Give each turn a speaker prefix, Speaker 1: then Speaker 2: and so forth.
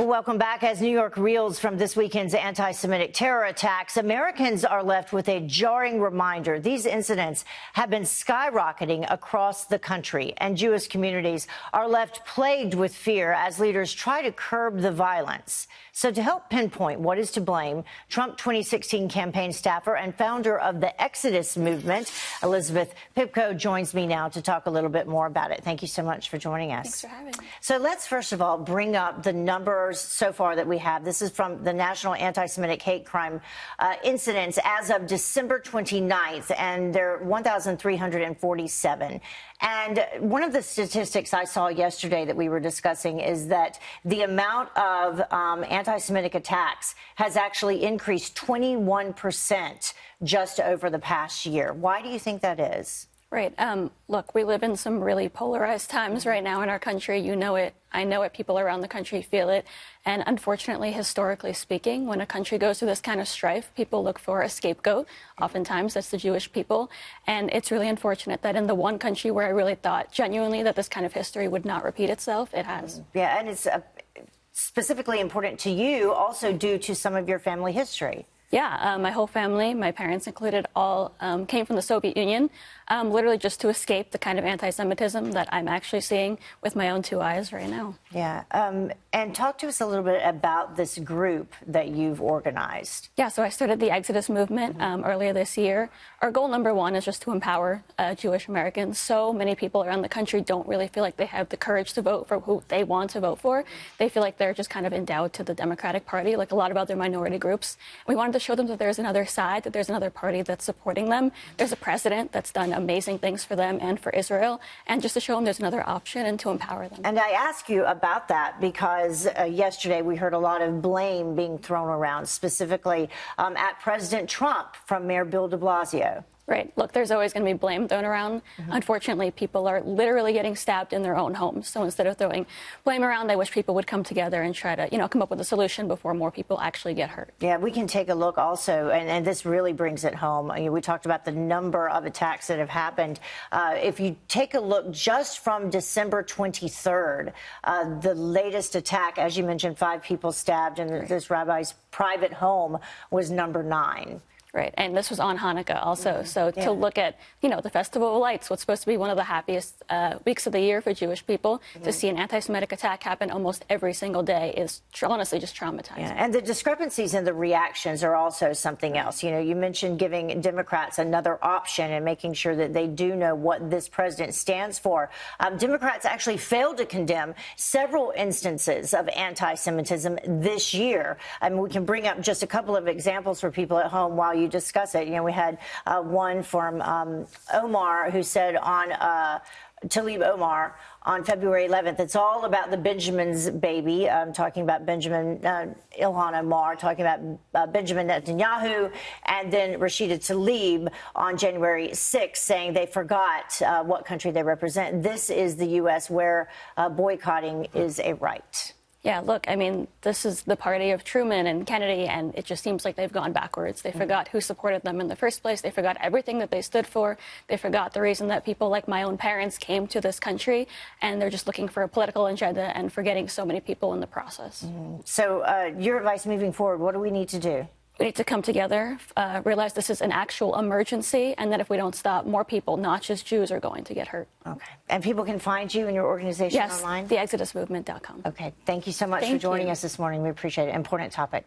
Speaker 1: Well, welcome back. As New York reels from this weekend's anti-Semitic terror attacks, Americans are left with a jarring reminder. These incidents have been skyrocketing across the country, and Jewish communities are left plagued with fear as leaders try to curb the violence. So to help pinpoint what is to blame, Trump 2016 campaign staffer and founder of the Exodus movement, Elizabeth Pipko, joins me now to talk a little bit more about it. Thank you so much for joining us.
Speaker 2: Thanks for having me.
Speaker 1: So let's first of all bring up the numbers so far that we have. This is from the National Anti-Semitic Hate Crime incidents as of December 29th, and they're 1,347. And one of the statistics I saw yesterday that we were discussing is that the amount of anti-Semitic attacks has actually increased 21% just over the past year. Why do you think that is?
Speaker 2: Right. Look, we live in some really polarized times right now in our country. You know it. I know it. People around the country feel it. And unfortunately, historically speaking, when a country goes through this kind of strife, people look for a scapegoat. Oftentimes, that's the Jewish people. And it's really unfortunate that in the one country where I really thought genuinely that this kind of history would not repeat itself, it has.
Speaker 1: Yeah, and it's specifically important to you also due to some of your family history.
Speaker 2: Yeah, my whole family, my parents included, all came from the Soviet Union, literally just to escape the kind of anti-Semitism that I'm actually seeing with my own two eyes right now.
Speaker 1: Yeah, and talk to us a little bit about this group that you've organized.
Speaker 2: Yeah, so I started the Exodus movement earlier this year. Our goal number one is just to empower Jewish Americans. So many people around the country don't really feel like they have the courage to vote for who they want to vote for. They feel like they're just kind of endowed to the Democratic Party, like a lot of other minority groups. We wanted to show them that there's another side, that there's another party that's supporting them. There's a president that's done amazing things for them and for Israel, and just to show them there's another option and to empower them.
Speaker 1: And I ask you about that because yesterday we heard a lot of blame being thrown around, specifically at President Trump from Mayor Bill de Blasio.
Speaker 2: Right. Look, there's always going to be blame thrown around. Unfortunately, people are literally getting stabbed in their own homes. So instead of throwing blame around, I wish people would come together and try to, come up with a solution before more people actually get hurt.
Speaker 1: Yeah, we can take a look also, and this really brings it home. We talked about the number of attacks that have happened. If you take a look just from December 23rd, the latest attack, as you mentioned, 5 people stabbed in this rabbi's private home was number 9.
Speaker 2: Right, and this was on Hanukkah also. So to look at, the Festival of Lights, what's supposed to be one of the happiest weeks of the year for Jewish people, to see an anti-Semitic attack happen almost every single day is honestly just traumatizing.
Speaker 1: Yeah, and the discrepancies in the reactions are also something else. You mentioned giving Democrats another option and making sure that they do know what this president stands for. Democrats actually failed to condemn several instances of anti-Semitism this year. We can bring up just a couple of examples for people at home while you discuss it. We had one from Omar who said on Talib Omar on February 11th, it's all about the Benjamin's baby. Talking about Benjamin Ilhan Omar, talking about Benjamin Netanyahu, and then Rashida Tlaib on January 6th saying they forgot what country they represent. This is the U.S. where boycotting is a right.
Speaker 2: Yeah, look, this is the party of Truman and Kennedy, and it just seems like they've gone backwards. They forgot who supported them in the first place. They forgot everything that they stood for. They forgot the reason that people like my own parents came to this country, and they're just looking for a political agenda and forgetting so many people in the process.
Speaker 1: So your advice moving forward, what do we need to do?
Speaker 2: We need to come together, realize this is an actual emergency, and that if we don't stop, more people, not just Jews, are going to get hurt.
Speaker 1: Okay. And people can find you and your organization online?
Speaker 2: Yes, theexodusmovement.com.
Speaker 1: Okay. Thank you so much for joining us this morning. We appreciate it. Important topic.